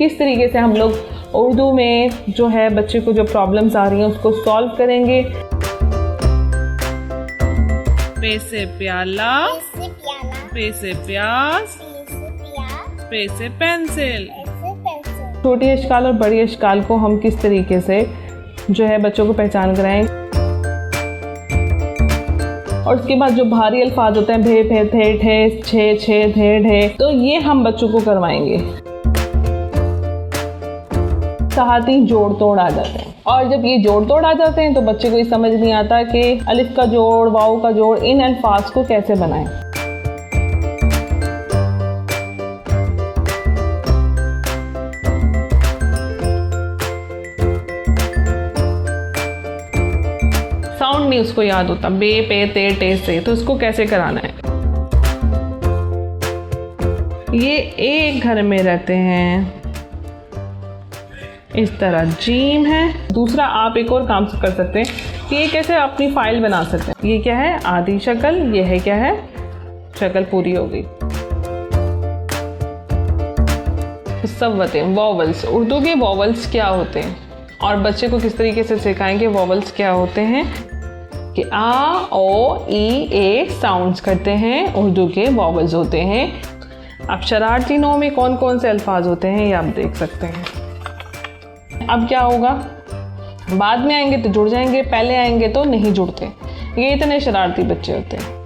किस तरीके से हम लोग उर्दू में जो है बच्चे को जो प्रॉब्लम्स आ रही हैं उसको सॉल्व करेंगे। पे से प्याला, पे से प्याज, पे से पेंसिल। छोटी अशकाल और बड़ी अशकाल को हम किस तरीके से जो है बच्चों को पहचान कराएं। और उसके बाद जो भारी अल्फाज होते हैं भे फे थे ठे छे छे धे ढे, तो ये हम बच्चों को करवाएंगे। साथ जोड़ तोड़ आ जाते हैं, और जब ये जोड़ तोड़ आ जाते हैं तो बच्चे को ये समझ नहीं आता कि अलिफ का जोड़, वाव का जोड़, इन अल्फाज को कैसे बनाएं। साउंड नहीं उसको याद होता, बे पे ते टे से, तो उसको कैसे कराना है। ये एक घर में रहते हैं, इस तरह जीम है। दूसरा आप एक और काम कर सकते हैं कि ये कैसे अपनी फाइल बना सकते हैं। ये क्या है, आधी शक्ल, ये है क्या है, शक्ल पूरी हो गई। सव्वतें, वॉवल्स, उर्दू के वॉवल्स क्या होते हैं और बच्चे को किस तरीके से सिखाएंगे वॉवल्स क्या होते हैं। कि आ, ओ, ई, ए साउंड्स करते हैं, उर्दू के वॉवल्स होते हैं। अब शरारती नौ में कौन कौन से अल्फाज होते हैं ये आप देख सकते हैं। अब क्या होगा, बाद में आएंगे तो जुड़ जाएंगे, पहले आएंगे तो नहीं जुड़ते। ये इतने शरारती बच्चे होते हैं।